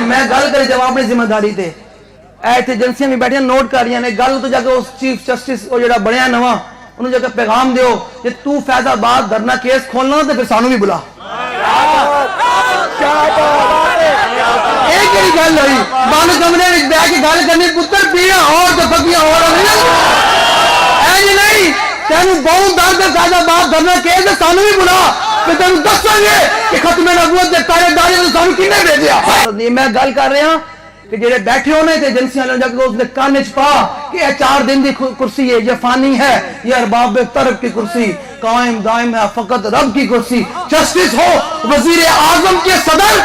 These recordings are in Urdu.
میں گل کری جب اپنی ذمہ داری تے ایتھے ایجنسیاں بھی بیٹھیاں نوٹ کر رہی ہیں گل تو جا کے اس چیف جسٹس وہ جڑا بنیا نواں انہوں جا کے پیغام دیو کہ تو فیض آباد دھرنا کیس کھولنا تو پھر سانو بھی بلا ایک ہی گل ہوئی بند کمرے میں بیٹھ کے گل کرنی پتر پیڑا اور تو پکیاں اور نہیں تینوں بہت درد ہے فیض آباد دھرنا کیس سانو بھی بلا پھر تینوں دساں گے کہ ختم نبوت دے پہرے داری نے سانو کنے بھیجیا میں گل کر رہا ہوں کہ جڑے بیٹھے ہونے تھے ایجنسیاں لوگ جب اس نے کان وچ پا کہ یہ 4 دن دی کرسی ہے یہ فانی ہے یہ ارباب طرف کی کرسی قائم دائم ہے فقط رب کی کرسی جسٹس ہو وزیر اعظم کے صدر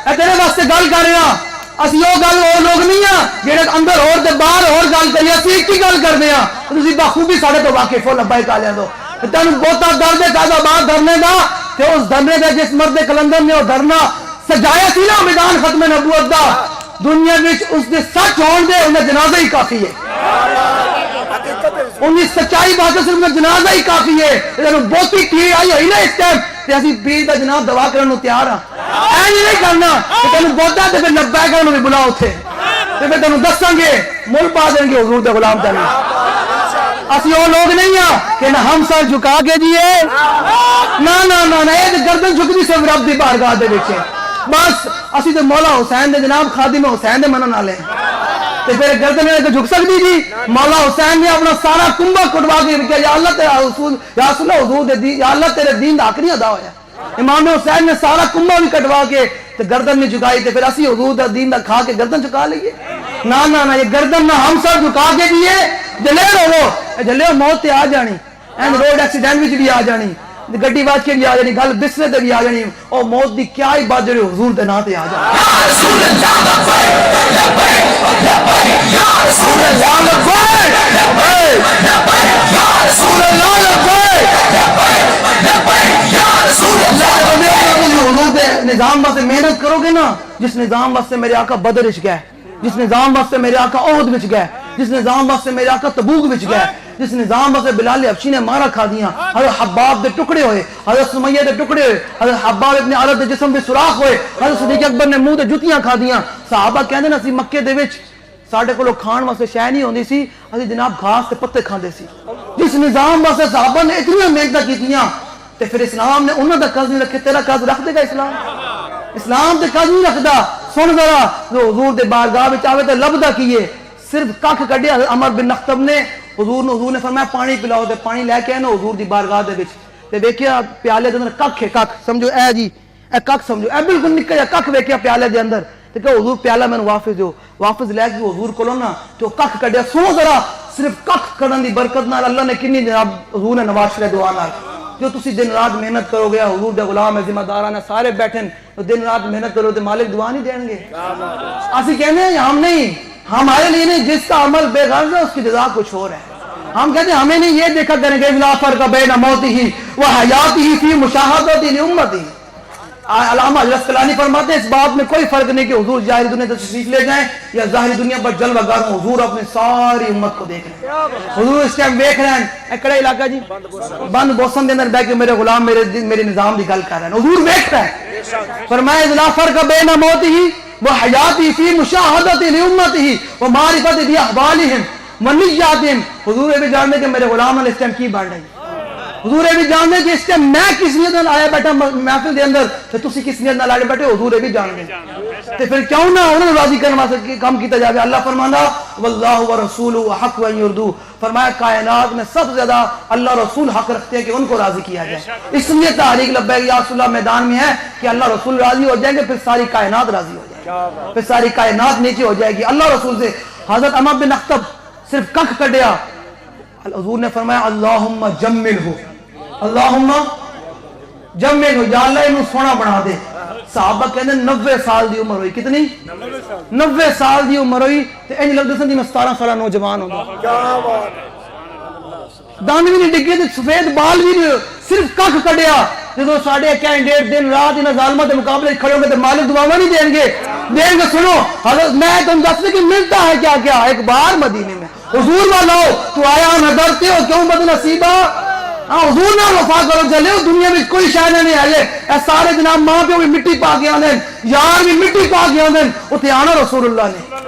اے تیرے واسطے گل کر رہے ہیں اسی وہ گل وہ لوگ نہیں ہیں جڑے اندر اور تے باہر اور گل کری اسی ایک ہی گل کرنے ہیں تسی بخوبی ساڈے تو واقف ہو لبیک آلیاں تو تینوں بہتا درد ہے فیض آباد دھرنے دا کہ اس دھرنے دا جس مرد کلندر نے وہ دھرنا سجایا سی نا میدان ختم نبوت دا دنیا میں اس نے سچ ہون دے انہیں جنازہ ہی کافی ہے انہیں سچائی بات ہے صرف جنازہ ہی کافی ہے لیکن بہتی ٹھیک آئی ہوئی نا اس ٹائم کہ اسی بیر دا جناب دعا کرنے تیار ہاں ایسے نہیں کرنا کہ تینوں بہتا ہے تو پھر نبے کا انہوں بھی بلاؤ تھے تو پھر تینوں دساں گے مل پا دیں گے حضور دے غلام تینوں اسی وہ لوگ نہیں ہیں کہ نہ ہم سر جھکا کے دیئے نہ یہ گردن جھکدی صرف رب دی بارگاہ دے بیچے بس اسی تو مولا حسین دے جناب خادم حسین دے منع نہ لیں تو پھر گردن میں جھک سکتی جی مولا حسین نے اپنا سارا کنبہ کٹوا کے کیا یا اللہ تیرا رسول یا رسول اللہ حضور دے دین یا اللہ تیرے دین دا حق نہیں ادا ہویا امام حسین نے سارا کنبہ بھی کٹوا کے تو گردن نہیں جھکائی تو پھر اسی حضور دا دین دا کھا کے گردن جھکا لئیے نہ یہ گردن نہ ہم سر جھکا کے دیئے جلیر ہو جلیر موت تے آ جانی اینڈ روڈ ایکسیڈنٹ بھی آ جانی گڈی واج کے بھی آ جانی گل بسرے تے بھی آ جانی اور موت دی کیا ہی بات جڑی حضور دے نام تے آ جانی یا رسول اللہ یا رسول اللہ یا رسول اللہ نظام واسطے محنت کرو گے نا جس نظام واسطے میرے آقا بدر وچ گئے جس نظام واسطے میرے آقا احد وچ گئے جس نظام واسطے میرے آقا تبوک وچ گئے جس نظام واسطے بلال حبشی نے مارا کھا دیاں حضرت حباب دے ٹکڑے ہوئے حضرت سمیہ دے ٹکڑے ہوئے حضرت حباب ابن عرب دے جسم دے سوراخ ہوئے حضرت صدیق اکبر نے منہ تے جوتیاں کھا دیاں صحابہ کہندے نا سی مکے دے وچ ساڈے کولوں کھان واسطے شے نہیں ہوندی سی اسی جناب گھاس تے پتے کھاندے سی جس نظام واسطے صحابہ نے اتنی محنت کیتیاں تے پھر اسلام نے انہاں دا قرض نہیں رکھے تیرا قرض رکھ دے گا اسلام تے قرض نہیں رکھدا سن ذرا حضور دے بارگاہ وچ آوے تے لبدا کیے صرف ککھ کڈیا عمر بن نختب نے حضور نے فرمایا پانی پلاؤ تے پانی لے کے آئے نا حضور دی بارگاہ دے وچ تے ویکھیا پیالے دے اندر ککھ ہے ککھ سمجھو اے جی اے ککھ سمجھو اے بالکل نکا جا ککھ ویکھیا پیالے دے اندر تے کہ حضور پیالہ مینوں واپس دیو واپس لے کے حضور کولوں نا تے ککھ کڈیا سنو ذرا صرف ککھ کڈن دی برکت نال اللہ نے کنی جناب حضور نے نواز شرے دعا نال جو تسی دن رات محنت کرو گے حضور دے غلام ذمہ داراں سارے بیٹھن تو دن رات محنت کرو تے مالک دعا نہیں دین گے اسی کہنے ہیں ہم نہیں ہمارے لیے نہیں جس کا عمل بے غرض ہے اس کی جزا کچھ اور ہے ہم کہتے ہیں ہمیں نہیں یہ دیکھا کریں گے لا فرق بین موتہ و حیاتہ فی مشاہدۃ لامتہ علامہ حضرت کلانی فرماتے ہیں اس بات میں کوئی فرق نہیں کہ حضور ظاہری دنیا سے تشریف لے جائیں یا ظاہری دنیا پر جلوہ گر ہوں حضور اپنے ساری امت کو دیکھ رہے ہیں حضور اس ٹائم دیکھ رہے ہیں اکڑا علاقہ جی بند بوسن دے اندر بیٹھ کے میرے غلام میرے نظام دی گل کر رہے ہیں حضور دیکھ رہے ہیں فرمایا لا فرق بین موتہ وحیاتہ فی مشاہدۃ لامتہ ومعرفۃ باحوالہم ونیاتہم حضور یہ بھی جانتے کہ میرے غلام اس ٹائم کی بڑھ رہی حضور یہ بھی جانتے کہ اس ٹائم میں کس نیت نال آیا بیٹھا محفل دے اندر تے تسی کس نیت نال آئے بیٹھے حضور یہ بھی جانتے تے پھر کیوں نہ انہوں راضی کرنے واسطے کام کیتا جائے اللہ فرمانا واللہ ورسولہ حق ان یردو فرمایا کائنات میں سب سے زیادہ اللہ رسول حق رکھتے ہیں کہ ان کو راضی کیا جائے اس لیے تحریک لبیک یا رسول اللہ میدان میں ہے کہ اللہ رسول راضی ہو جائیں گے پھر ساری کائنات راضی ہو جائے گی پھر ساری کائنات نیچے ہو جائے گی اللہ رسول سے حضرت عمر بن نختب صرف ککھ کڈیا حضور نے فرمایا اللہم جملہ اللہم جملہ یا اللہ انہوں سونا بنا دے صحابہ کہنے 90 سال دی عمر ہوئی کتنی 90 سال دی عمر ہوئی تے انج لگدے سن دی میں 17 سالہ نوجوان ہوندا دان بھی نہیں ڈگے تے سفید بال بھی نہیں صرف ککھ کڈیا جدوں ساڈے کینڈیڈیٹ دن رات انہاں ظالماں دے مقابلے کھڑے ہو گے تے مالک دعاواں نہیں دیں گے سنو حضرت میں تم دس کہ ملتا ہے کیا کیا ایک بار مدینے میں حضور والا ہو تو آیا نہ ڈرتے ہو کیوں بد نصیبہ ہاں حضور نہ وفا کرو چلے دنیا میں کوئی شاید نہیں آئے اے سارے جناب ماں پیو بھی مٹی پا کے آنے یار بھی مٹی پا کے آنے اتنے آنا رسول اللہ نے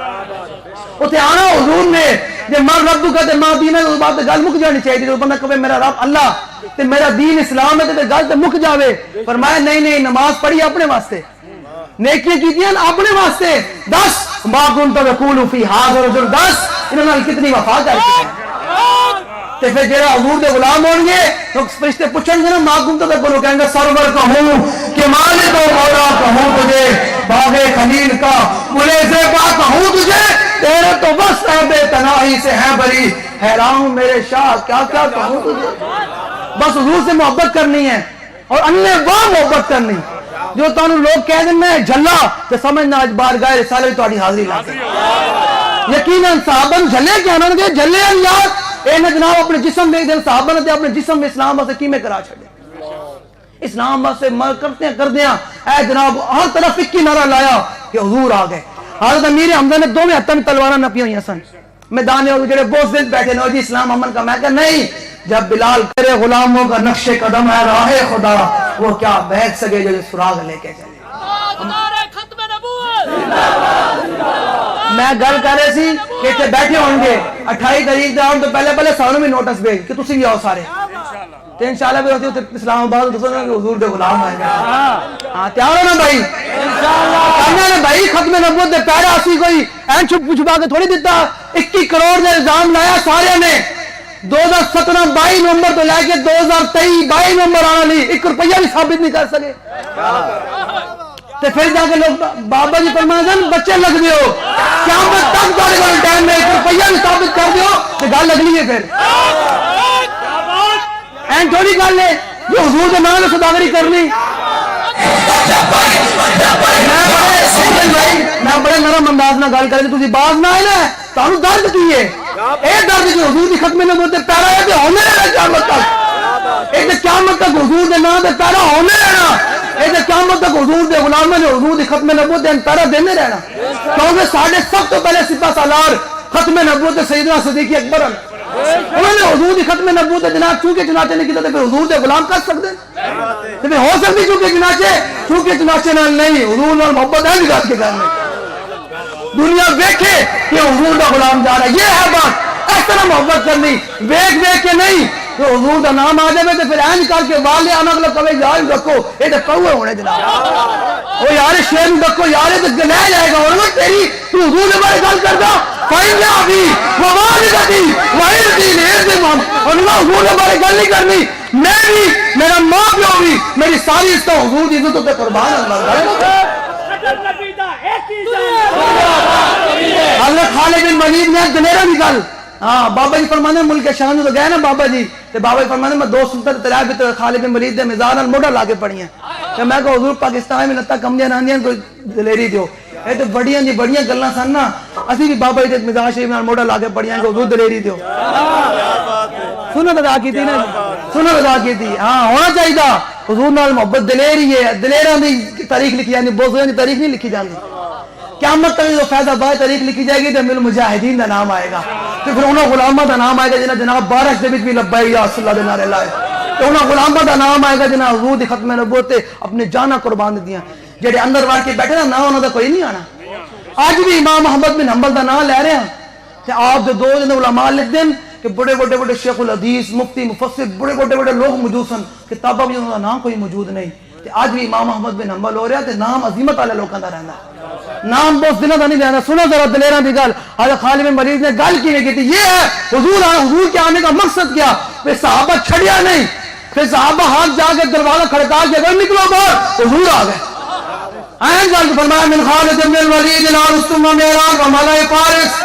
اتنے آنا حضور نے جب ماں رب کہتے ماں دین ہے اس بات گل مک جانی چاہیے جو بندہ کہے میرا رب اللہ تے میرا دین اسلام ہے تے گل تے مک جاوے فرمایا نہیں نہیں نماز پڑھی اپنے واسطے نیکیاں کیتیاں اپنے واسطے 10 ما كنت تقول في هذا الرجل 10 انہوں نے کتنی وفا کر دی تے پھر جڑا حضور دے غلام ہون گے تو فرشتے پوچھیں گے نا ما كنت تقول کہیں گے سرور کا ہوں کہ مالک و مولا کا ہوں تجھے باغ خلیل کا ملیز پا کا ہوں تجھے تیرے تو بس بے تناہی سے ہے بری حیران ہوں میرے شاہ کیا کیا کہوں تجھے بس حضور سے محبت کرنی ہے اور انہیں وہ محبت کرنی جو تانوں لوگ کہہ دیں میں جھلا تو سمجھنا آج بارگاہ رسالے میں تہاڈی حاضری لا کے یقیناً صحابہ جھلے کیا انہوں نے جھلے یار اے نے جناب اپنے جسم میں دل صحابہ نے اپنے جسم میں اسلام واسطے کیمیں کرا چھڑے اسلام واسطے کرتے ہیں اے جناب ہر طرف ایک ہی نعرہ لایا کہ حضور آ گئے حضرت امیر حمزہ نے دو میں ہتھاں میں تلواراں نپی ہوئی سن میدان اور جڑے بوس دل بیٹھے نو جی اسلام امن کا میں کہا نہیں جب بلال کرے غلاموں کا نقش قدم ہے راہ خدا وہ کیا بہت سکے جو سراغ لے کے چلے میں گل کر رہے سی کہ اتنے بیٹھے ہوں گے 28 تاریخ آن تو پہلے سانوں بھی نوٹس بھیج کہ تسی بھی آؤ سارے تو انشاءاللہ بھی ہوتی اسلام آباد تو سنیں کہ حضور دے غلام آئے گا ہاں تیار ہو نا بھائی کہنا نے بھائی ختم نبوت دے پیرا اسی کوئی این چھپا کے تھوڑی دیتا 21 کروڑ دے الزام لایا سارے نے 2017 22 نومبر تو لے کے 2023 22 نومبر آنا لی 1 روپیہ بھی ثابت نہیں کر سکے تو پھر جا کے لوگ بابا جی فرمایا جان بچے لگ دیو قیامت تک تارے کو ٹائم میں 1 روپیہ بھی ثابت کر دیو تو گل لگنی ہے پھر این تھوڑی گل ہے جو حضور کے نام میں صداقت کرنی میں بڑے نرم انداز نہ گل کرے تسی باز نہ آئے نا تانوں درد کی ہے اے درد جو حضور دی ختم نبوت تے پیرا ہے تے ہونے رہنا قیامت تک اے تے قیامت تک حضور دے نام تے پیرا ہونے رہنا اے تے قیامت تک حضور دے غلاماں نے حضور دی ختم نبوت تے پیرا دینے رہنا کیونکہ ساڈے سب تو پہلے سپاہ سالار ختم نبوت تے سیدنا صدیق اکبر انہوں نے حضور دی ختم نبوت تے جناب چونکہ چنانچہ نہیں کیتا تے پھر حضور دے غلام کر سکتے تے پھر ہو سکتی چونکہ چنانچہ نال نہیں حضور نال محبت ہے نگاہ کے کرنے دنیا دیکھے کہ حضور دا غلام جا رہا ہے یہ ہے بات اس طرح محبت کرنی دیکھ کے نہیں تو حضور دا نام آ جائے تو پھر اینج کر کے والے آنا اگلا کبھی یار رکھو یہ تو کوے ہونے جناب وہ یار شیر رکھو یار یہ تو لے جائے گا اور تیری تو حضور نے بارے گل کرتا فائنیا بھی ووالدتی وعیدتی نیزمان اور اللہ حضور نے بارے گل نہیں کرنی میں بھی میرا ماں پیو بھی میری ساری عزت حضور کی عزتوں پہ قربان اللہ حضرت خالد بن ولید نے دلیرہ بھی گل ہاں بابا جی فرمانے ملک شان تو گئے نا بابا جی تے بابا جی فرمانے میں 2 سلطنت تلاب بھی خالد بن ولید دے مزار نال موڑا لا کے پڑھی ہیں کہ میں کہ حضور پاکستان میں نتا کم دیا ناندیاں کوئی دلیری دیو اے تے بڑیاں جی بڑیاں گلاں سن نا اسی بھی بابا جی دے مزار شریف نال موڑا لا کے پڑھی ہیں کہ حضور دلیری دیو سنت ادا کی تھی نا سنت ادا کی تھی ہاں ہونا چاہیے حضور نال محبت دلیری ہے دلیراں دی تاریخ لکھی جاندی بزرگاں دی تاریخ نہیں لکھی جاندی قیامت تک جو فیض آباد تاریخ لکھی جائے گی تو مل مجاہدین دا نام آئے گا تو پھر انہوں غلامہ دا نام آئے گا جنہاں جناب بارش دے بھی لبائی یا صلی اللہ علیہ لائے تو انہوں غلامہ دا نام آئے گا جنہاں حضور دی ختم نبوت اپنے جانا قربان دیاں جڑے اندر وار کے بیٹھے نا نام انہوں دا کوئی نہیں آنا آج بھی امام احمد بن حنبل دا نام لے رہے ہیں کہ آپ دو جنہوں علماء لکھ دیں کہ بڑے بڑے شیخ الحدیث مفتی مفسر بڑے بڑے لوگ موجود سن کتابہ بھی انہوں دا نام کوئی موجود نہیں آج بھی امام احمد بن حنبل ہو رہا ہے نام عظیمت والے لوگوں کا رہنا نام بہت دنوں کا نہیں رہنا سنو ذرا دلیراں دی گل حضرت خالد بن ولید نے گل کی نہیں کی تھی یہ ہے حضور کے آنے کا مقصد کیا پھر صحابہ چھڑیا نہیں پھر صحابہ ہاتھ جا کے دروازہ کھڑکا کے اگر نکلو باہر حضور آ گئے این گل فرمایا من خالد بن ولید لا رستم و میران و ملائے فارس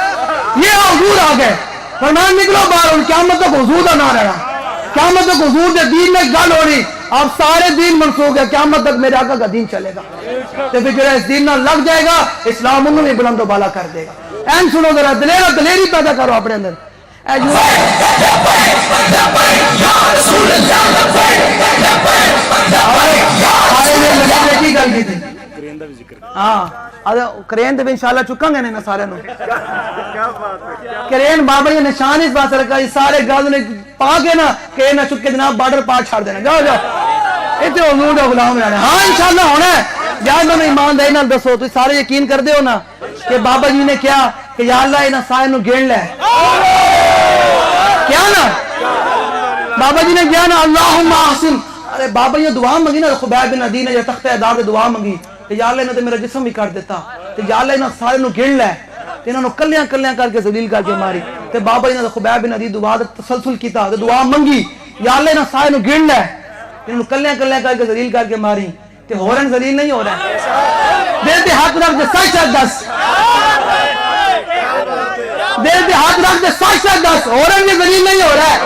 یہ حضور آ گئے فرمایا نکلو باہر اور قیامت تک حضور کا نہ رہنا قیامت تک حضور کے دین میں گل ہو رہی اب سارے دین منسوخ ہے قیامت تک میرے آقا کا دین چلے گا تو پھر جو اس دین نہ لگ جائے گا اسلام انہوں نے بلند و بالا کر دے گا این سنو ذرا دلیری پیدا کرو اپنے اندر ہاں کرین تے انشاءاللہ چکاں گے نا سارے نو کرین بابا یہ نشان اس بات رکھا سارے گاز نے پا کے نا کرین نہ چک کے جناب بارڈر پار چھاڑ دینا جاؤ جاؤ اتنے حضور دا غلام رہنا ہاں انشاءاللہ ہونا ہے یار میں ایمانداری نال دسو تو سارے یقین کر دے ہو نا کہ بابا جی نے کیا کہ یا اللہ انہاں سائے نو گھن لے کیا نا بابا جی نے کیا نا اللہم احسن ارے بابا یہ دعا منگی نا خبیب بن عدی نے جو تختہ اعداد کی دعا منگی کہ یا اللہ انہوں نے میرا جسم بھی کر دیتا کہ یا اللہ انہوں سارے نو گھن لے کہ انہوں نے کلیاں کلیاں کر کے ذلیل کر کے ماری کہ بابا جی نے خبیب بن عدی دعا تسلسل کیتا دعا منگی یا اللہ انہوں سارے نو گھن لے انہوں نے کلیاں کلیاں کر کے ذلیل کر کے ماری کہ ہو رہے ذلیل نہیں ہو رہا ہے دل دے ہاتھ رکھ دے سچ سچ دس دل دے ہاتھ رکھ دے سچ سچ دس ہو رہے یہ ذلیل نہیں ہو رہا ہے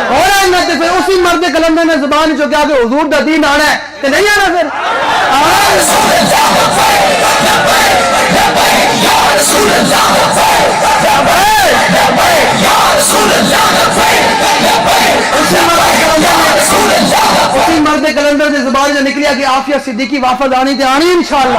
ہو رہا ہے نہ تے پھر اسی مرد کلندر نے زبان جو کیا کہ حضور دا دین آنا ہے کہ نہیں آنا پھر اسی مرد کلندر دی زبان جو نکلیا کہ عافیہ صدیقی وافد آنی تے آنی انشاءاللہ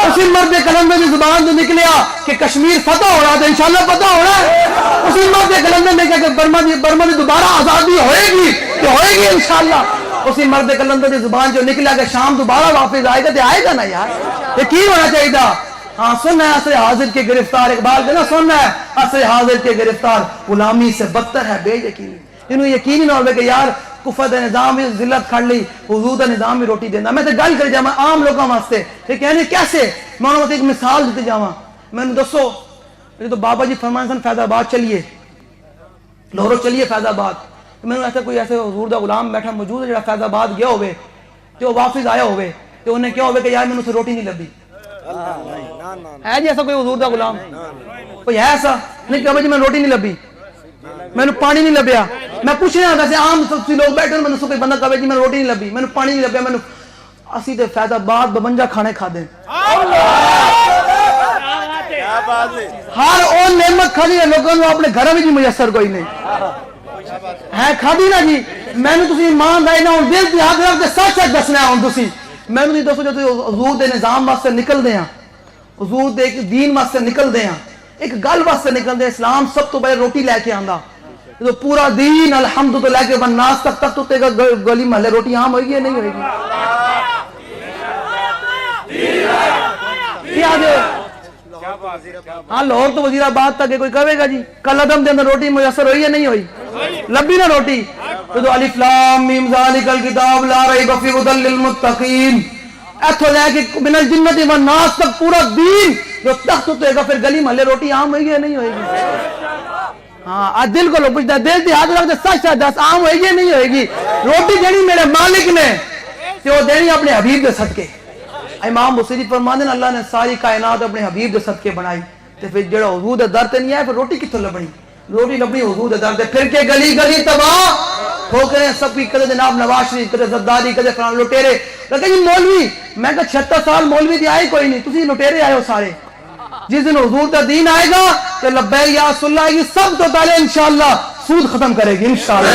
اسی مرد کلندر دی زبان جو نکلیا کہ کشمیر فتح ہو رہا تو انشاءاللہ فتح ہو رہا ہے اسی مرد کلندر نے کہا کہ برما دی دوبارہ آزادی ہوئے گی کہ ہوئے گی انشاءاللہ اسی مرد کلندر دی زبان جو نکلیا کہ شام دوبارہ واپس آئے گا تو آئے گا نا یار یقین ہونا چاہیے تھا ہاں سننا ہے عصر حاضر کے گرفتار اقبال کہنا سننا ہے عصر حاضر کے گرفتار غلامی سے بدتر ہے بے یقینی انہوں یقین ہی نہ ہوئے کہ یار کفر دا نظام بھی ذلت کھڑ لی حضور دا نظام بھی روٹی دینا میں تے گل کر جاواں عام لوگوں واسطے کہ کہنے کیسے میں انہوں نے ایک مثال دیتے جاواں میں نے دسو تو بابا جی فرمان سن فیض آباد چلیے لاہوروں چلیے فیض آباد تو میں نے ایسا کوئی ایسے حضور دا غلام بیٹھا موجود ہے جڑا فیض آباد گیا ہوئے تو وہ واپس آیا ہوئے تو انہیں کیا ہوئے کہ یار میں نے اسے روٹی نہیں لبھی ہے جی ایسا کوئی حضور دا غلام کوئی ہے ایسا نہیں کہ جی میں روٹی نہیں لبھی میں نے پانی نہیں لبیا میں پوچھ رہا ویسے عام لوگ بیٹھے میں نے کوئی بندہ کہے جی میں روٹی نہیں لبھی میں نے پانی نہیں لبیا میں نے اسی تے فیض آباد 52 کھانے کھا دیں ہر او نعمت کھانی ہے لوگوں نے اپنے گھر میں جی میسر کوئی نہیں ہے کھا دی نا جی میں نے تسی ایمانداری نہ ہن دل دی ہاتھ رکھ کے سچ سچ دسنا ہے ہن تسی میں نے دسو جو حضور دے نظام واسطے نکل دے ہاں حضور دے دین واسطے نکل دے ہاں ایک گل واسطے نکل دے اسلام سب تو پہلے روٹی لے کے آندا تو پورا دین الحمد تو لے کے ناس تک تک تو گلی محلے روٹی عام ہوئے گی یا نہیں ہوئے گی کیا آگے ہاں لاہور تو وزیر آباد تک کوئی کہے گا جی کل عدم دے اندر روٹی میسر ہوئی یا نہیں ہوئی لبی نا روٹی تو الف لام میم ذالک الکتاب لا ریب فیہ ھدی للمتقین ایتھوں لے کے من الجنۃ والناس تک پورا دین جو تخت ہوئے گا پھر گلی محلے روٹی عام ہوئے گی یا نہیں ہوئے گی ہاں آج دل کو لو پوچھتا ہے دل دی ہاتھ رکھتے سچ سچ دس عام ہوئے گی یا نہیں ہوئے گی روٹی دینی میرے مالک نے تو وہ دینی اپنے حبیب دے صدقے امام بصیری فرماندے ہیں اللہ نے ساری کائنات اپنے حبیب دے صدقے بنائی تے پھر جڑا حضور دے در تے نہیں ہے پھر روٹی کتھوں لبنی روٹی لبنی حضور دے در تے پھر کے گلی گلی تباہ ہو کریں سب کی کدے جناب نواز شریف کدے زرداری کدے فلان لٹیرے لگے جی مولوی میں کہا 76 سال مولوی دی آئے کوئی نہیں تسی لٹیرے آئے ہو سارے جس دن حضور کا دین آئے گا کہ لبیک یا رسول اللہ آئے گی سب تو پہلے انشاءاللہ سود ختم کرے گی انشاءاللہ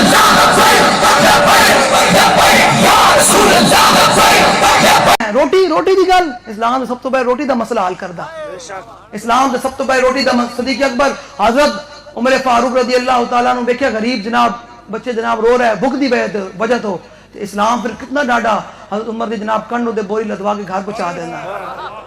روٹی دی گل اسلام سب تو پہلے روٹی دا مسئلہ حل کردا اسلام دے سب تو پہلے روٹی دا صدیق اکبر حضرت عمر فاروق رضی اللہ تعالیٰ عنہ دیکھیا غریب جناب بچے جناب رو رہے بھوک دی وجہ تو اسلام پھر کتنا ڈاڈا حضرت عمر دی جناب کنڈو دے بوری لدوا کے گھر پہنچا دینا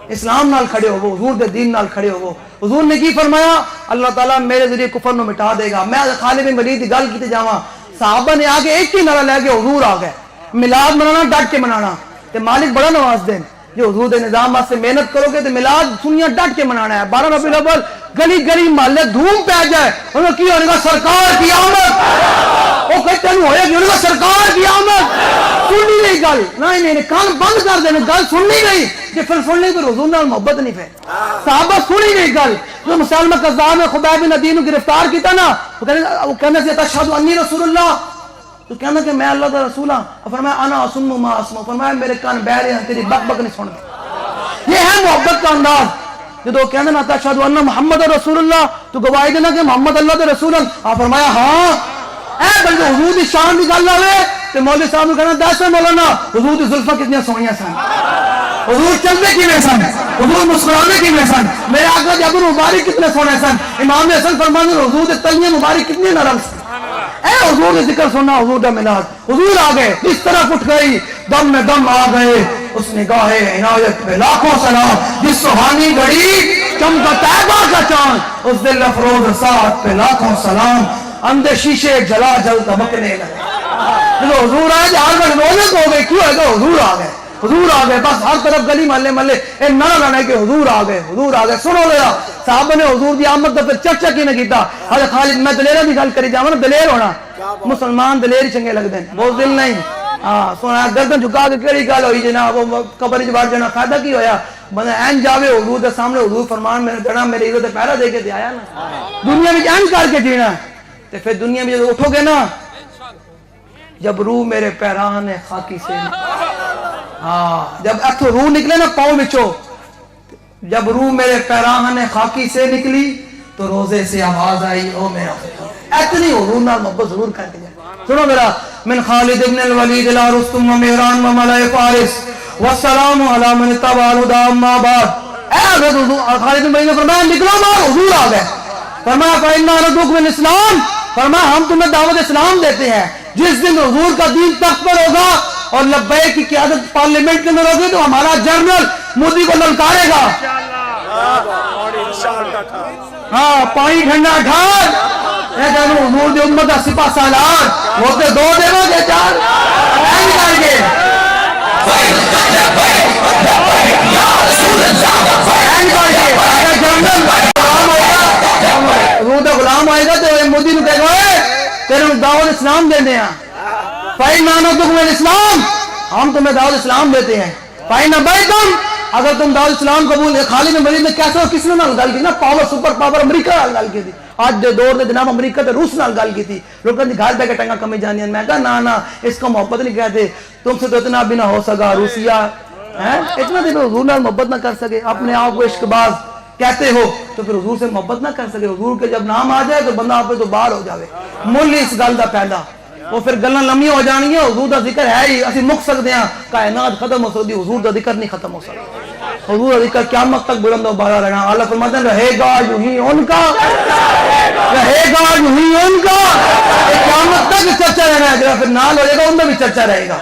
اسلام نال کھڑے ہو حضور دے دین نال کھڑے ہو حضور نے کی فرمایا اللہ تعالیٰ میرے ذریعے کفر نو مٹا دے گا میں خالد بن ولید دی گل کیتے جاواں صحابہ نے آگے ایک ہی نعرہ لے کے حضور آ گئے میلاد منانا ڈٹ کے منانا تے مالک بڑا نواز دین جو حضور دے نظام واسطے محنت کرو گے تے میلاد سنیا ڈٹ کے منانا ہے 12 ربیع الاول گلی گلی محلے دھوم پہ جائے انہوں کی ہونے گا سرکار کی آمد وہ کہتے ہیں ہوئے گی انہوں کا سرکار کی آمد سننی نہیں گل نہیں کان بند کر دینے گل سننی نہیں کہ پھر سننے تو حضور نال محبت نہیں پھر صحابہ سنی نہیں گل جو مسلمہ قذاب نے خبیب بن عدی نو گرفتار کیتا نا وہ کہنے سے تشہد انی رسول اللہ تو کہنا کہ میں اللہ کا رسول ہوں فرمایا انا اسمع ما اسمع فرمایا میرے کان بہ رہے ہیں تیری بک بک نہیں سنتے یہ ہے محبت کا انداز جو کہنا نا تشہد ان محمد رسول اللہ تو گواہی دینا کہ محمد اللہ کے رسول ہیں آپ فرمایا ہاں اے بلکہ حضور دی شان دی گل آوے تے مولوی صاحب نے کہنا دس مولانا حضور دی زلفاں کتنی سونیاں سن حضور چلتے کیویں سن, حضور مسکرانے کیویں سن, میرے آقا جب مبارک کتنے سونے سن. امام حسن فرماتے ہیں حضور دے تلیاں مبارک کتنے نرم سن. اے حضور کا ذکر سننا, حضور دا میلاد. حضور آ گئے, اس طرح اٹھ گئی, دم میں دم آ گئے. اس نگاہ عنایت پہ لاکھوں سلام, جس سہانی گھڑی چمکا طیبہ کا چاند, اس دل افروز ساعت پہ لاکھوں سلام. اندر شیشے جلا جل دمکنے لگے. جو حضور آئے ہر گھر رونق ہو گئی, کیوں ہے کہ حضور آ گئے, حضور آ گئے. بس ہر طرف گلی محلے محلے اے نعرہ لانا کہ حضور آ گئے, حضور آ گئے. سنو ذرا صحابہ نے حضور دی آمد دا پھر چرچا کی نہ کیتا. حضرت خالد, میں دلیرہ دی گل کری جاواں نا, دلیر ہونا, مسلمان دلیر ہی چنگے لگدے ہیں, بہت دل نہیں. ہاں سونا گردن جھکا کے کیڑی گل ہوئی جناب, وہ قبر وچ وڑ جانا فائدہ کی ہویا. بندہ این جاوے حضور دے سامنے, حضور فرمان میرے جڑا میرے عزت پہرا دے کے تے آیا نا. دنیا وچ این کر کے جینا تے پھر دنیا میں جب اٹھو گے نا, جب روح میرے پیران خاکی سے, ہاں جب اتھو روح نکلے نا پاؤں وچوں, جب روح میرے پیران خاکی سے نکلی تو روزے سے آواز آئی او میرا فتح. اتنی حضور نال محبت ضرور کر کے جائے. سنو میرا, من خالد ابن الولید لا رستم و مہران و ملائے فارس والسلام علی من اتبع الہدی اما بعد. اے حضرت خالد ابن الولید نے فرمایا نکلو باہر, حضور آ گئے. فرمایا فإنا ندعوکم الاسلام, فرمایا ہم تمہیں دعوت اسلام دیتے ہیں. جس دن حضور کا دین تخت پر ہوگا اور لبیک کی قیادت پارلیمنٹ کے اندر ہوگی تو ہمارا جنرل مودی کو للکارے گا. ہاں پانی ٹھنڈا ڈھال, اے جانو حضور دی امت دا سپاہ سالار ہوتے دو دیوا کے چار این کر کے حضور دا غلام آئے گا تو مودی نو کہے گا تیرے دعوت اسلام دینے ہیں. فَإِنَّا نَدْعُوكُمُ الْإِسْلَامَ, ہم تمہیں دعوت اسلام دیتے ہیں. فَإِنَّ بَيْتُمْ, اگر تم دعوت اسلام قبول ہے. خالد بن ولید نے کیسے اور کس نے نال گل کی نا, پاور سپر پاور امریکہ نال گل کی تھی. آج دے دور دے جناب امریکہ تے روس نال گل کی تھی. لوگ کہتے گھر بیٹھ کے ٹنگا کمی جانی ہیں. میں کہا نا نا, اس کو محبت نہیں کہتے. تم سے تو اتنا بھی نہ ہو سکا روسیہ, اتنا دن حضور نال محبت نہ کر سکے, اپنے آپ کو عشق باز کہتے ہو تو پھر حضور سے محبت نہ کر سکے. حضور کے جب نام آ جائے تو بندہ آپ پہ تو باہر ہو جاوے. مل اس گل دا پہلا وہ پھر گلاں لمبیاں ہو جان گیا. حضور دا ذکر ہے ہی, اسی مک سکتے ہیں, کائنات ختم ہو سکتی, حضور دا ذکر نہیں ختم ہو سکتا. حضور دا ذکر قیامت تک بلند و بالا رہنا. اللہ فرماتے ہیں رہے گا یوں ہی ان کا, رہے گا یوں ہی ان کا, قیامت تک چرچا رہنا ہے. جب پھر نال ہو جائے گا ان کا بھی چرچا رہے گا,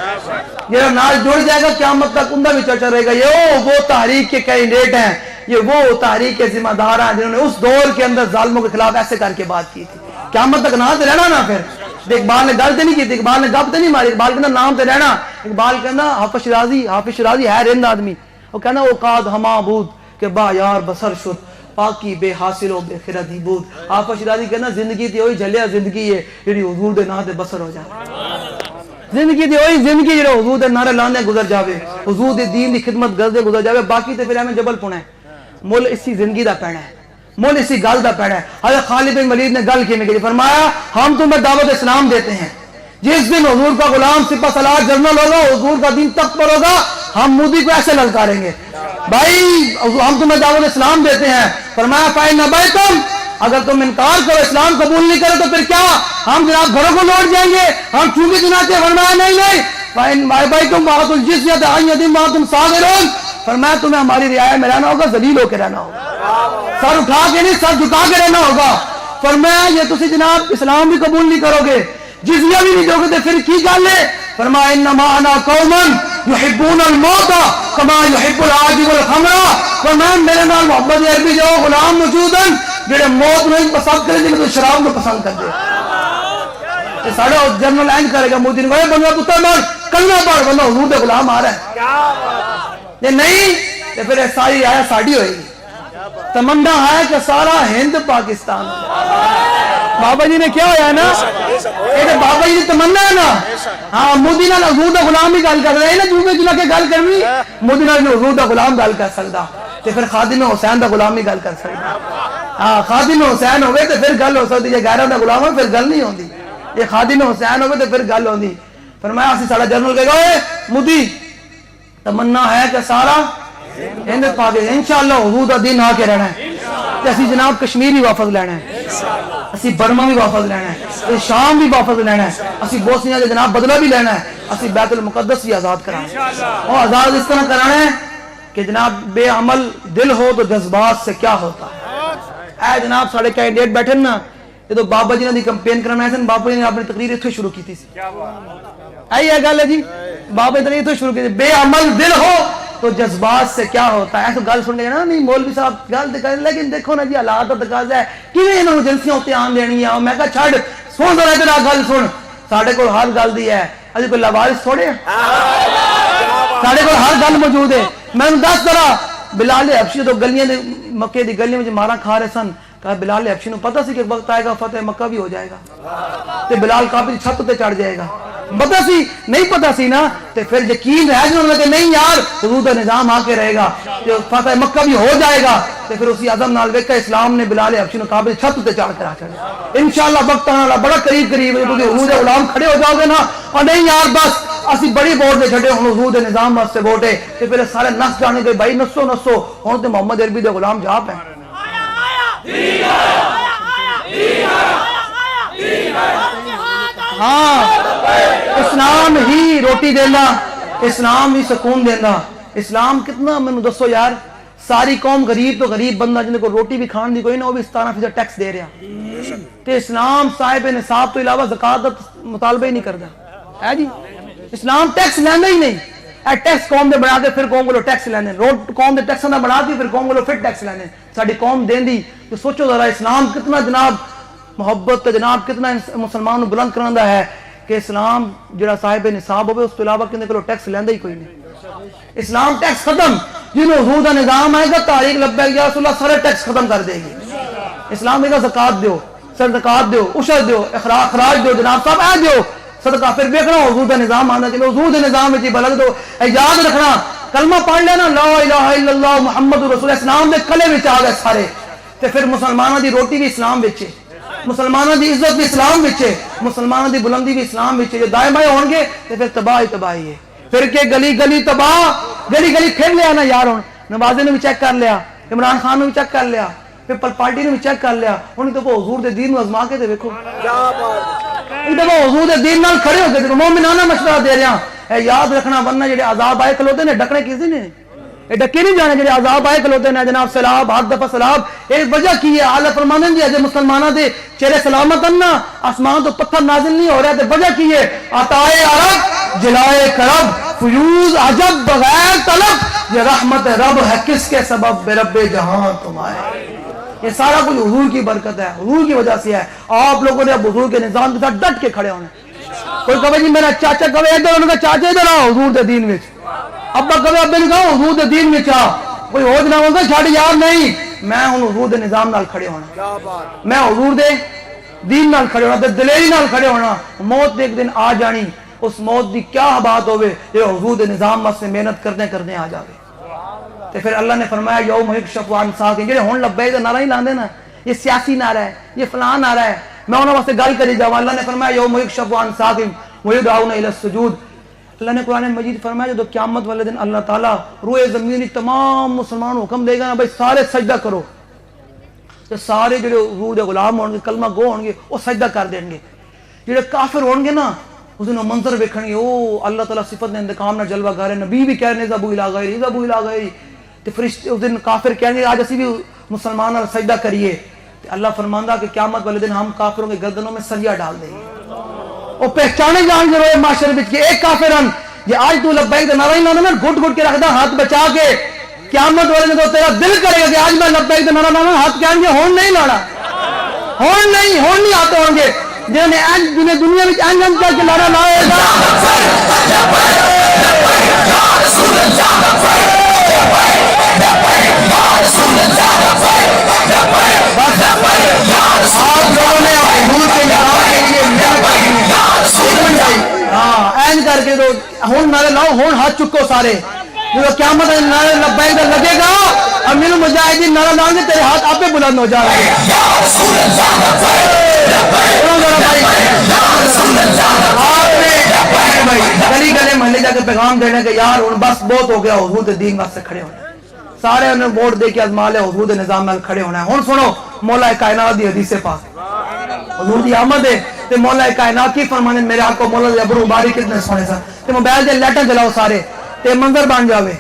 جب نال جڑ جائے گا قیامت تک ان کا بھی چرچا رہے گا. یہ وہ تحریک کے کینڈیڈیٹ ہیں, یہ وہ تحریک کے ذمہ دار ہیں جنہوں نے اس دور کے اندر ظالموں کے خلاف ایسے کر کے بات کی تھی. قیامت تک نہ رہنا نا. پھر اقبال نے گل تے نہیں کی تھی, اقبال نے گپ تے نہیں ماری, اقبال کہنا نام تے رہنا. اقبال کہنا حافظ شرازی ہے رند آدمی, وہ کہنا اوقات ہما بود کہ با یار بسر شد, پاکی بے حاصل و بے خرد ہی بود. حافظ شرازی کہنا زندگی تے وہی جھلیا زندگی ہے جڑی حضور دے نام تے بسر ہو جائے. زندگی تے وہی زندگی جڑا حضور دے نعرے لاندے گزر جاوے, حضور دے دین دی خدمت کردے گزر جاوے. باقی تے پھر ایویں جبل پونا ہے, مل اسی زندگی دا پینا ہے, مول اسی گل دا پیڑا ہے. حضرت خالد بن ولید نے گل کی, فرمایا ہم تمہیں دعوت اسلام دیتے ہیں. جس دن حضور کا غلام سپہ سالار جنرل ہوگا, حضور کا دین تخت پر ہوگا, ہم مودی کو ایسے للکاریں گے. بھائی ہم تمہیں دعوت اسلام دیتے ہیں. فرمایا فَإِنَّ بَيْتُمْ, اگر تم انکار کرو, اسلام قبول نہیں کرو تو پھر کیا, ہم جناب گھروں کو لوٹ جائیں گے, ہم چونکہ چناتے. فرمایا نہیں, فَإِنَّ بَيْتُمْ وَآتُوا الْجِزْيَةَ عَنْ يَدٍ وَأَنْتُمْ صَاغِرُونَ, فرمایا تمہیں ہماری رعایا میں رہنا ہوگا, ذلیل ہو کے رہنا ہوگا, سر اٹھا کے نہیں سر جھکا کے رہنا ہوگا. فرمایا یہ تسی جناب اسلام بھی قبول نہیں کرو گے, جزیہ بھی نہیں دو گے, تو پھر کی گل ہے. فرمایا انما انا قوما يحبون الموت كما يحب العاجب الخمر, فرمایا میرے نال محمد عربی جو غلام موجودن جڑے موت نہیں پسند کرے, جنہیں تو شراب کو پسند کر دے. ساڑھا جنرل اینڈ کرے گا مودی نے, بندہ پتر مار کلمہ پڑھ, بندہ حضور دے غلام آ رہا ہے. یہ نہیں پھر ساری آیا ساڑھی ہوئے گی. تمنا ہے کہ سارا ہند پاکستان. بابا جی نے کیا ہویا نا, یہ بابا جی تمنا ہے نا. ہاں مودی نال حضور دا غلام ہی گل کر رہے ہیں نا, جو چلا کے گل کرنی مودی نال حضور دا غلام گل کر سکتا, تے پھر خادم حسین دا غلام ہی گل کر سکتا. ہاں خادم حسین ہوئے تو پھر گل ہو سکتی, یہ غیروں دا غلام ہو پھر گل نہیں ہوندی. یہ خادم حسین ہوئے تو پھر گل ہوندی. فرمایا اسی سارا جنرل کہے گا مودی تمنا ہے کہ سارا ہند پاکستان انشاءاللہ حضور دا دین آ کے رہنا ہے. اسی جناب کشمیر بھی واپس لینا ہے, اسی برما بھی واپس لینا ہے, شام بھی واپس لینا ہے, اسی بوسنیا کے جناب بدلہ بھی لینا ہے, اسی بیت المقدس بھی آزاد کرانا ہے. اور آزاد اس طرح کرانا ہے کہ جناب بے عمل دل ہو تو جذبات سے کیا ہوتا ہے. اے جناب ساڑے کینڈیڈیٹ بیٹھے نا, یہ تو بابا جی نے کمپین کرنا ہے, بابا جی نے اپنی تقریر اتنے شروع کی تھی. آئی ہے گل ہے جی, بابا جی نے اتنے شروع کی تھی, بے عمل دل ہو تو جذبات سے کیا ہوتا ہے. ایسا گل سن کے نا نہیں مولوی صاحب گل دکھا, لیکن دیکھو نا جی حالات کا تقاضا ہے کہ انہوں ایجنسیاں اتنے آن دینی ہے. میں کہا چھڑ سن ذرا ادھر گل سن, ساڈے کول ہر گل دی ہے, ابھی کوئی لوارث تھوڑے ہیں, ساڈے کول ہر گل موجود ہے. میں دس ذرا بلال حبشی تو گلیاں مکے دی گلیاں میں مارا کھا رہے سن, کہا بلال حبشی نو پتہ سی کہ وقت آئے گا فتح مکہ بھی ہو جائے گا تے بلال کعبے دی چھت تے چڑھ جائے گا. پتہ سی نہیں پتہ سی نا, تے پھر یقین ہے جنہوں نے کہ نہیں یار حضور کا نظام آ کے رہے گا, فتح مکہ بھی ہو جائے گا, تے پھر اسی عزم نال ویکھا اسلام نے بلال حبشی نو کعبے دی چھت تے چڑھ کر چھڑیا. انشاءاللہ وقت آنے والا بڑا قریب قریب ہے, کیونکہ حضور دے غلام کھڑے ہو جاؤ گے نا, اور نہیں یار بس اسی بڑی ووٹ دے چھڑے ہن حضور دے نظام واسطے ووٹ ہے, تے پھر سارے نس جانے گے بھائی نسو نسو, ہن تے محمد عربی دے غلام جا پے. ہاں اسلام ہی روٹی دینا, اسلام ہی سکون دینا. اسلام کتنا مینوں دسو یار, ساری قوم غریب تو غریب بندہ جن کو روٹی بھی کھان دی کوئی نہ, وہ بھی 17% ٹیکس دے رہا, تے اسلام صاحب نصاب تو علاوہ زکات دا مطالبہ ہی نہیں کرتا ہے جی. اسلام ٹیکس لینا ہی نہیں, اے ٹیکس قوم دے بنا کے پھر قوم کو ٹیکس لینے, روڈ قوم دے ٹیکس نہ بنا کے پھر قوم کو پھر ٹیکس لینے. ساری قوم دین دی تو سوچو ذرا اسلام کتنا جناب محبت جناب کتنا مسلمان بلند کراندا ہے کہ اسلام جڑا صاحب نصاب ہوے اس تو علاوہ کنے کو ٹیکس لیندا ہی کوئی نہیں. اسلام ٹیکس ختم, جنہوں حضور دا نظام آئے گا تحریک لبیک یا رسول اللہ سارے ٹیکس ختم کر دے گی. اسلام میں زکات دیو, صدقات دیو, عشر دیو, اخراج دیو, جناب صاحب اے دیو صدقہ, پھر دیکھنا حضور دا نظام آنا کہ حضور دے نظام وچ بلد دو. یاد رکھنا کلمہ پڑھ لینا لا الہ الا اللہ محمد رسول, اسلام دے کلے وچ آ گئے سارے, تے پھر مسلماناں دی روٹی بھی اسلام وچ ہے, مسلمانوں دی عزت بھی اسلام وچ ہے, مسلمانوں دی بلندی بھی اسلام وچ ہے. جو دائیں بائیں ہون گے تے پھر تباہی تباہی ہے. پھر کہ گلی گلی تباہ, گلی گلی پھر لیا نا یار, ہن نوازے نے بھی چیک کر لیا, عمران خان نے بھی چیک کر لیا, پیپل پارٹی نے بھی چیک کر لیا, ہن تے وہ حضور دے دین نو آزما کے تے ویکھو, تے وہ حضور دے دین نال کھڑے ہو کے تے مومنانہ مشورہ دے رہا. اے یاد رکھنا ورنہ جڑے عذاب آئے کھلوتے نے ڈکنے کسی نے, اے ڈکے نہیں جانے جڑے عذاب آئے کھلوتے نے جناب. سیلاب ہاتھ دفعہ سیلاب, اے وجہ کی ہے اعلی فرمانے دی اجے مسلماناں دے چہرے سلامت ہیں نا, آسمان تو پتھر نازل نہیں ہو رہا, تے وجہ کی ہے عطائے عرب جلائے کرب فیوز عجب بغیر طلب, یہ رحمت رب ہے کس کے سبب بے رب جہاں تمہارے. یہ سارا کچھ حضور کی برکت ہے, حضور کی وجہ سے ہے. آپ لوگوں نے اب حضور کے نظام کے ساتھ ڈٹ کے کھڑے ہونے. کوئی کہے جی میرا چاچا کہے ادھر, انہوں نے کہا چاچا ادھر آؤ حضور دے دین وچ, ابا کہے ابے نے کہا حضور دے دین وچ آ, کوئی ہو جناب ہوگا چھڑ یار نہیں, میں ہن حضور دے نظام نال کھڑے ہونا, میں حضور دے دین نال کھڑے ہونا, تے دلیری نال کھڑے ہونا. موت ایک دن آ جانی, اس موت دی کیا بات ہوے جو حضور دے نظام واسطے محنت کرنے آ جاوے. تے پھر اللہ نے فرمایا یوم یکشف عن ساق, جڑے ہن لبیک دا نعرہ ہی لاندے نا, یہ سیاسی نعرہ ہے, یہ فلاں نعرہ ہے, میں انہاں واسطے گل کری جاواں. اللہ نے فرمایا یوم یکشف عن ساق ویدعون الی السجود. اللہ نے قرآن مجید فرمایا جب قیامت والے دن اللہ تعالیٰ روئے زمین تمام مسلمانوں حکم دے گا نا بھائی سارے سجدہ کرو, تو سارے جڑے حضور دے غلام ہون گے کلمہ گو ہون گے وہ سجدہ کر دیں گے. جڑے کافر ہون گے نا اس دن منظر ویکھن گے, او اللہ تعالیٰ صفت نے انتقام نہ جلوہ گا رہے, نبی بھی کہہ رہے ذبو الی غیری ذبو الی غیری, تے فرشتے اس دن کافر کہیں گے آج اسی بھی مسلمان اور سجدہ کریے. تے اللہ فرماندا کہ قیامت والے دن ہم کافروں کے گردنوں میں سریا ڈال دیں گے, وہ پہچانے جان گے روئے معاشرے وچ کہ ایک کافرن یہ آج تو لبیک دا نعرہ ہی لانا نا گھٹ گھٹ کے رکھدا ہاتھ بچا کے, قیامت والے دن تو تیرا دل کرے گا کہ آج میں لبیک دا نعرہ لانا, ہاتھ کہیں گے ہون نہیں لانا, ہون نہیں آتے ہوں گے. جنہیں دنیا میں انجام کر کے نعرہ لائے گا آپ لوگوں نے حضور کے نظام کے لیے محنت کی, ہاں این کر کے تو ہون نعرے لاؤ, ہون ہاتھ چکو سارے, جو قیامت نعرے لبیک دا لگے گا اور میرے مجاہدین نعرہ لائیں گے تیرے ہاتھ آپ پہ بلند ہو جائیں گے. گلی گلے محلے جا کے پیغام دینے کہ یار ہن بس بہت ہو گیا, حضور دے دین واسطے کھڑے ہونا, سارے انہیں ووٹ دے کے ازما لے, حضور دے نظام نال کھڑے ہونا ہے. ہن سنو مولا کائنات دی حدیث پاک, حضور دی آمد ہے تے مولا کائنات کی فرمانے میرے آقا مولا دے ابرو باری کتنے سونے سن, تے موبائل دے لائٹاں جلاؤ سارے تے منظر بن جاوے,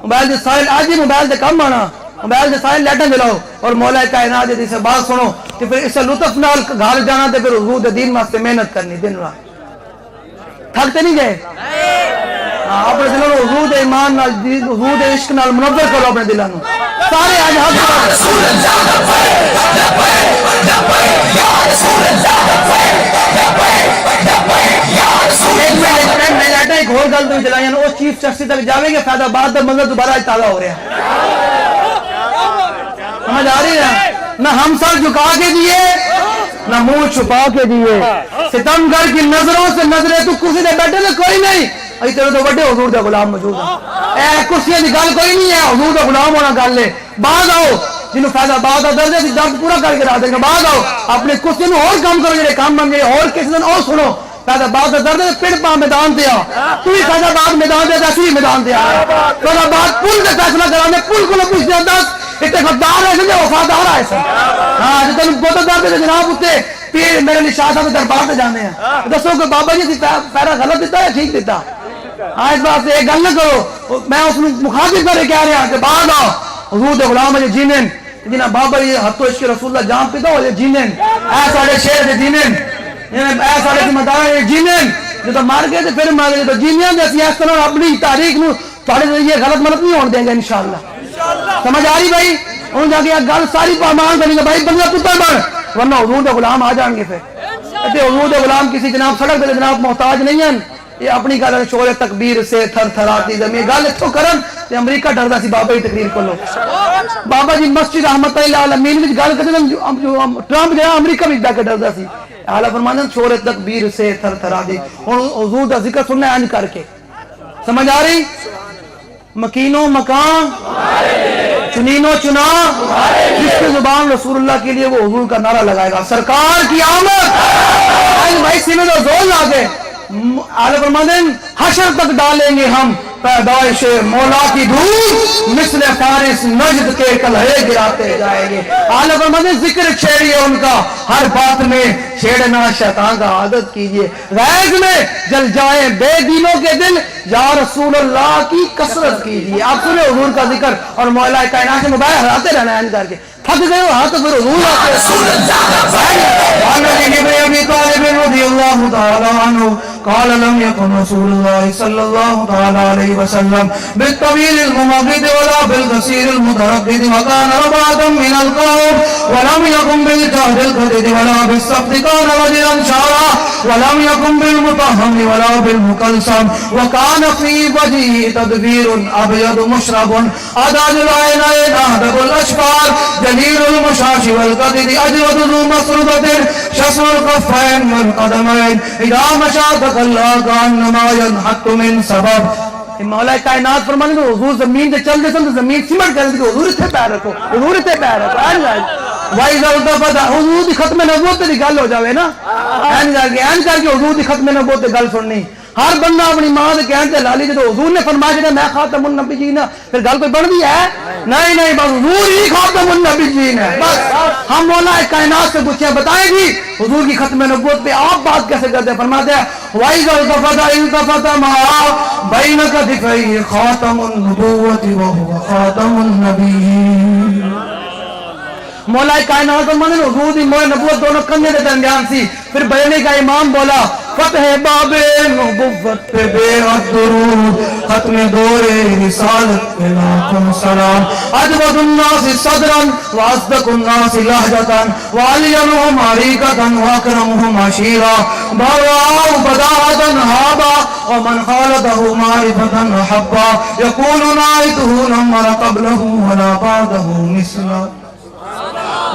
موبائل دے سائل آج ہی موبائل دے کم آنا موبائل دے سائل لیٹن جلاؤ اور مولا کائنات دی سے بات سنو کہ پھر اسے لطف نال گھر جانا تے پھر حضور دے دین واسطے محنت کرنی دن رات تھکتے نہیں گئے اپنے دلوں کو حضور دے ایمان نال حضور دے عشق نال منور کرو اپنے دلوں کو سارے آج ایک اور گل تو چلائی وہ چیف چرسی تک جاویں گے فیض آباد کا منظر دوبارہ آج تازہ ہو رہا ہے سمجھ آ رہی ہے نہ ہم سر جھکا کے دیے نہ منہ چھپا کے دیے ستم گر کی نظروں سے نظریں تو کرسی دے بیٹھے تو کوئی نہیں ای تیرے تو بڑے حضور دا غلام موجود ہے اے کرسیاں دی گل کوئی نہیں ہے حضور دا غلام ہونا گل ہے باز آؤ جنہوں فیض آباد کا درد ہے درد پورا کر کے رہا دیں گے باز آؤ اپنے کرسی میں اور کام کرو جڑے کام بن گئے اور کسی دن اور سنو فیض آباد کا درد ہے پڑ پا میدان دیا تو ہی فیض آباد میدان دیا اسی میدان دیا فیض آباد پل کا فیصلہ کرانے پل کو پوچھ دیا دس اتنے غدار ہے سمجھے وفادار آئے سن ہاں جو تم بہت درد ہے جناب اتنے پیر میرے لیے شاہ صاحب دربار سے جانے ہیں دسو کہ بابا جی پیرا غلط دیتا ہے ٹھیک دیتا ہاں اس بات سے ایک گل نہ کرو میں اس مخاطب کر کے کہہ رہا کہ بعد آؤ حضور دے غلام ہے جینن جنہاں بابا جی ہتھو عشق رسول اللہ جان پیتا ہو جینن اے ساڑے شہر دے جینن اے ساڑے کی مدار جینن جو تو مار گئے تو پھر مار گئے تو جینیاں دے اسی اس طرح اپنی تاریخ نو تھوڑے ذریعے غلط ملت نہیں ہونے دیں گے انشاءاللہ سمجھ آ رہی بھائی انہوں جا کے گل ساری پامان کریں گے بھائی بندہ پتر بن ورنہ حضور دے غلام آ جان گے پھر حضور دے غلام کسی جناب سڑک دے جناب محتاج نہیں ہیں یہ اپنی گل شور تکبیر سے تھر تھراتی زمین گل اتھو کرن تے امریکہ ڈردا سی بابا جی تقریر کو لو بابا جی مسجد رحمت اللہ العالمین وچ گل کرتے ٹرمپ گیا امریکہ وچ بیٹھ کے ڈردا سی اعلی فرماتے ہیں شور تکبیر سے تھر تھراتی ہن حضور دا ذکر سننا ہے انج کر کے سمجھ آ رہی مکین و مکان چنین و چنا جس کی زبان رسول اللہ کے لیے وہ حضور کا نعرہ لگائے گا سرکار کی آمد بھائی سینے تو زور لا کے اعلی فرماتے ہیں حشر تک ڈالیں گے ہم پیدائش مولا کی دھول مثل فارس نجد کے کلہے گراتے جائیں گے اعلی فرماتے ہیں ذکر چھیڑیے ان کا ہر بات میں چھیڑنا شیطان کا عادت کیجئے غیظ میں جل جائیں بے دینوں کے دل یا رسول اللہ کی کثرت کیجئے آپ سنیں حضور کا ذکر اور مولا کائنات سے موبائل ہراتے رہنا ہے کر کے تھک گئے ہو ہاں تو پھر حضور آتے قال لم يكن رسول الله صلى الله تعالى عليه وسلم بالطويل الممغد ولا بالقصير المتردد وكان ربعة من القوم ولم يكن بالجهد الكدد ولا بالسبت كان رجلا شعرا ولم يكن بالمطهم ولا بالمكلسم وكان في وجهه تدبير أبيض مشرب أداج العينين أهدب الأشفار جليل المشاش والكدد أجود ذو مسربة شسر الكفين والقدمين إذا مشى اللہ کانما ینحط من سبب مولا کائنات فرمانے کہ حضور زمین دے چل دے سن زمین سمٹ کر دے حضور اتھے پیر رکھو حضور اتھے پیر رکھو وَإِذَا الْتَفَتَ حضور دی ختم نبوت دی گل ہو جاوے نا این کر کے حضور دی ختم نبوت دی گل سننی ہر بندہ اپنی ماں دے کہن تے لالی جدو حضور نے فرمایا جڑا میں خاتم النبیین پھر گل کوئی بن دی ہے نہیں بس حضور ہی خاتم النبیین ہے بس ہم مولا کائنات سے پوچھیں بتائیں گی حضور کی ختم نبوت پہ آپ بات کیسے کرتے ہیں فرماتے ہیں وَإِذَا الْتَفَتَ مَعَا بَيْنَكَ دِفَيْهِ خَاتَمُ النُّبُوَّةِ وَهُوَ خَاتَمُ النَّبِيِّينَ مولا کائنات اور مانے حضور دی مولا نبوت دونوں کندھے دے درمیان سی پھر بیانی کا امام بولا فتح باب نبوت پہ بے درود ختم دور رسالت پہ لاکھوں سلام اجود الناس صدرا واصدق الناس لہجتا وعلیم عریقتا واکرمہم عشیرا براؤ بداعتا حابا ومن خالده معرفتا حبا یکون نائتہ نمر قبلہ ولا بعدہ مثلا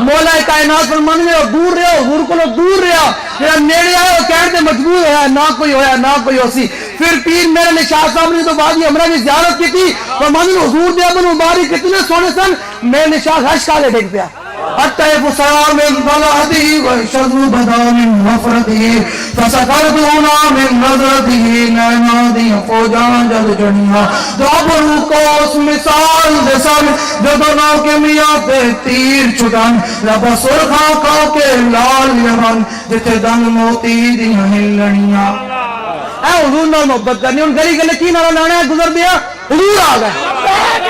مولا کائنات فرمانے میں دور رہا حضور کو دور رہا میرا نیڑے آئے وہ کہنے سے مجبور ہے نہ کوئی ہویا نہ کوئی ہوسی پھر پیر میرے لئے شاہ صاحب نے تو بعد یہ ہمراہ کی زیارت کی تھی فرمانے میں حضور دے ابن مبارک کتنے سونے سن میرے لئے شاہ غش کالے ڈیک پیا الطیف سلام من طلعتی وشذ بدا من مفرتی فسکرتونا من نظرتی نعمادی فوجان جد جنیا دوبرو کوس مثال دسن جدنوں کے میاں پہ تیر چکن رب سرخا کا کے لال یمن جتے دن موتی دیا ہلنیا اے حضور نال محبت کرنی ان گلی گلے کی نارا لانا ہے گزر دیا حضور آ گئے